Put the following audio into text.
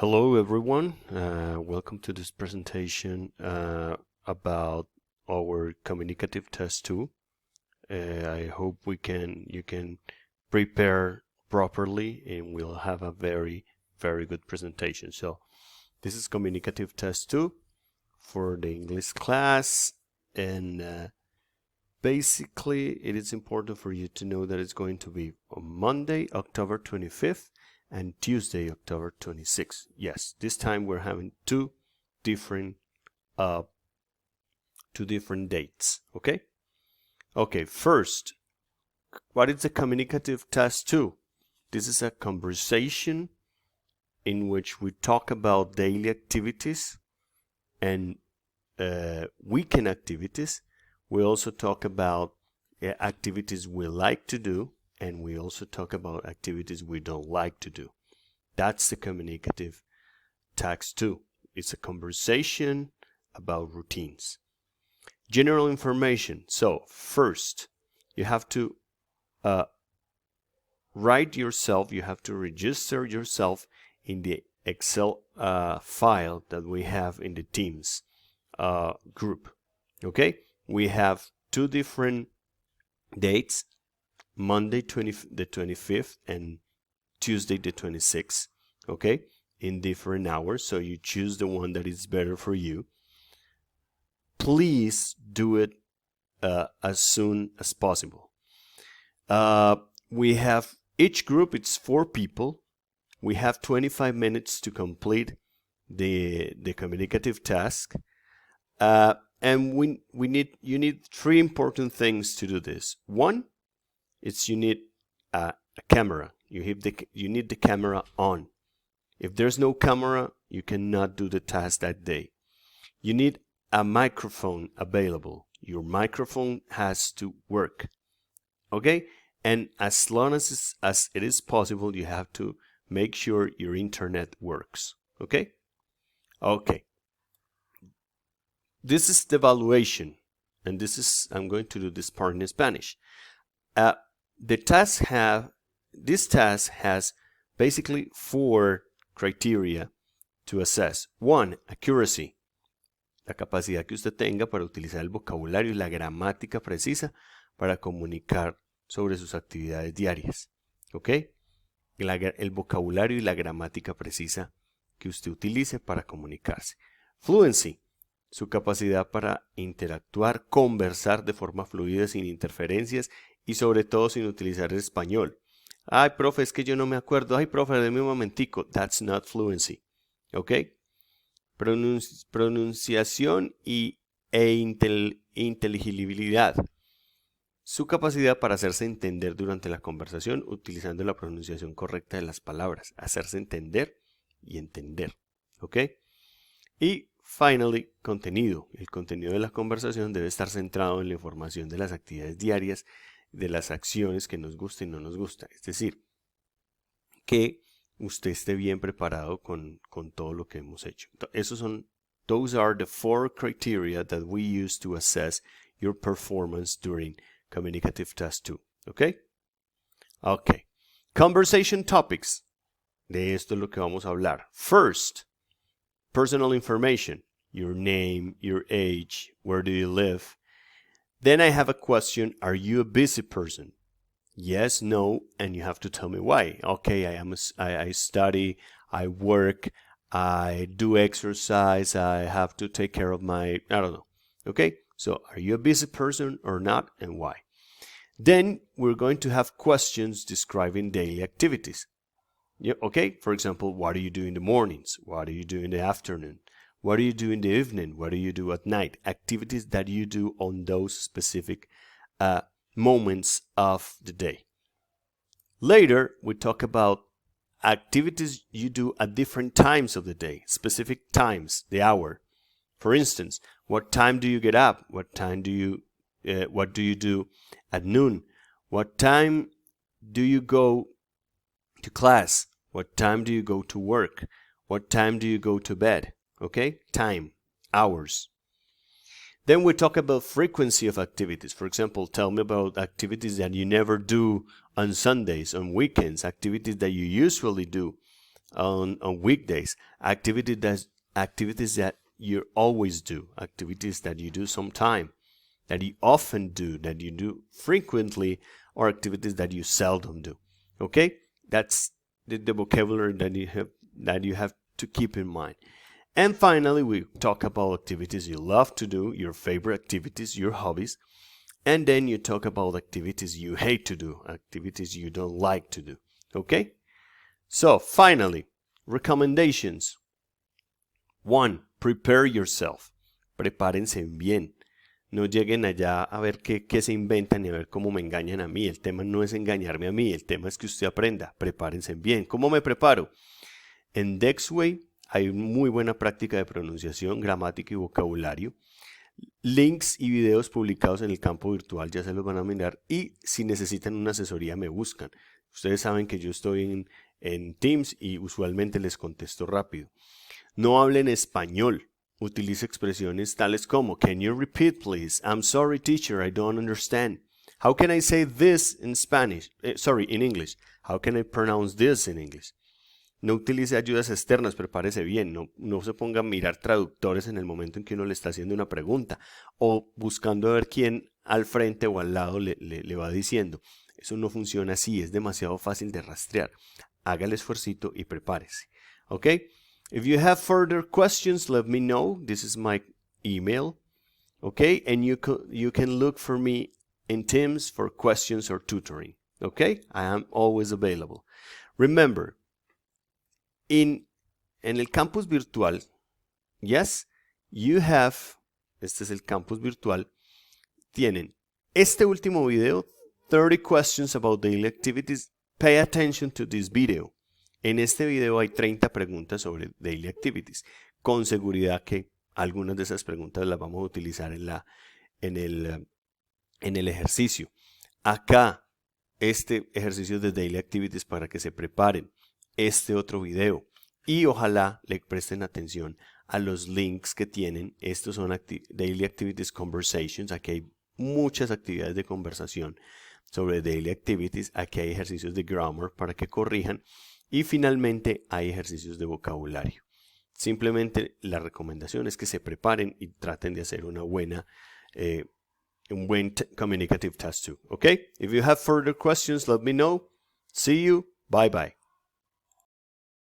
Hello everyone, welcome to this presentation about our Communicative Task 2. I hope you can prepare properly and we'll have a very good presentation. So this is Communicative Task 2 for the English class, and basically it is important for you to know that it's going to be on Monday, October 25th and Tuesday, October 26th. Yes, this time we're having two different dates. Okay, first, what is the Communicative Task 2? This is a conversation in which we talk about daily activities and weekend activities. We also talk about activities we like to do, and we also talk about activities we don't like to do. That's the Communicative Task 2. It's a conversation about routines. General information. So first, you have to write yourself, you have to register yourself in the Excel file that we have in the Teams group. Okay? We have two different dates, Monday the 25th and Tuesday the 26th, okay, in different hours. So you choose the one that is better for you. Please do it as soon as possible. We have each group, it's 4 people. We have 25 minutes to complete the communicative task. And you need 3 important things to do this. One, you need a camera. You need the camera on. If there's no camera, you cannot do the task that day. You need a microphone available. Your microphone has to work. Okay? And as long as it is possible, you have to make sure your internet works. Okay? Okay. This is the evaluation, and I'm going to do this part in Spanish. This task has basically 4 criteria to assess. 1, accuracy, la capacidad que usted tenga para utilizar el vocabulario y la gramática precisa para comunicar sobre sus actividades diarias. ¿Ok? El vocabulario y la gramática precisa que usted utilice para comunicarse. Fluency, su capacidad para interactuar, conversar de forma fluida sin interferencias y sobre todo sin utilizar el español. Ay, profe, es que yo no me acuerdo. Ay, profe, deme un momentico. That's not fluency. ¿Ok? Pronunciación e inteligibilidad. Su capacidad para hacerse entender durante la conversación utilizando la pronunciación correcta de las palabras. Hacerse entender y entender. ¿Ok? Y finally, contenido. El contenido de la conversación debe estar centrado en la información de las actividades diarias, de las acciones que nos gusta y no nos gusta. Es decir, que usted esté bien preparado con todo lo que hemos hecho. Those are the 4 criteria that we use to assess your performance during Communicative Task 2. Okay? Okay. Conversation topics. De esto es lo que vamos a hablar. First, personal information. Your name, your age, where do you live? Then I have a question. Are you a busy person? Yes, no, and you have to tell me why. Okay, I study, I work, I do exercise, I have to take care of I don't know. Okay, so are you a busy person or not, and why? Then we're going to have questions describing daily activities. Yeah, okay, for example, what do you do in the mornings? What do you do in the afternoon? What do you do in the evening? What do you do at night? Activities that you do on those specific moments of the day. Later, we talk about activities you do at different times of the day, specific times, the hour. For instance, what time do you get up? What do you do at noon? What time do you go to class? What time do you go to work? What time do you go to bed? Okay, time, hours. Then we talk about frequency of activities. For example, tell me about activities that you never do on Sundays, on weekends, activities that you usually do on weekdays, activities that you always do, activities that you do sometime, that you often do, that you do frequently, or activities that you seldom do. Okay, that's the vocabulary that you have to keep in mind. And finally, we talk about activities you love to do, your favorite activities, your hobbies. And then you talk about activities you hate to do, activities you don't like to do. Okay? So, finally, recommendations. 1. Prepare yourself. Prepárense bien. No lleguen allá a ver qué se inventan y a ver cómo me engañan a mí. El tema no es engañarme a mí, el tema es que usted aprenda. Prepárense bien. ¿Cómo me preparo? En Dexway hay muy buena práctica de pronunciación, gramática y vocabulario. Links y videos publicados en el campo virtual ya se los van a mirar, y si necesitan una asesoría me buscan. Ustedes saben que yo estoy en Teams y usualmente les contesto rápido. No hablen español. Utilice expresiones tales como "Can you repeat please? I'm sorry teacher, I don't understand. How can I say this in Spanish? In English. How can I pronounce this in English?" No utilice ayudas externas, prepárese bien, no se ponga a mirar traductores en el momento en que uno le está haciendo una pregunta o buscando ver quién al frente o al lado le va diciendo. Eso no funciona así, es demasiado fácil de rastrear. Haga el esfuercito y prepárese. ¿Ok? If you have further questions, let me know. This is my email. Okay? And you can look for me in Teams for questions or tutoring. Okay? I am always available. Remember, en el campus virtual, yes, you have, este es el campus virtual, tienen este último video, 30 questions about daily activities. Pay attention to this video. En este video hay 30 preguntas sobre daily activities. Con seguridad que algunas de esas preguntas las vamos a utilizar en el ejercicio. Acá, este ejercicio de daily activities para que se preparen. Este otro video, y ojalá le presten atención a los links que tienen. Estos son Daily Activities Conversations. Aquí hay muchas actividades de conversación sobre Daily Activities. Aquí hay ejercicios de grammar para que corrijan, y finalmente hay ejercicios de vocabulario. Simplemente la recomendación es que se preparen y traten de hacer un buen Communicative Task 2. Okay? If you have further questions, let me know. See you. Bye bye.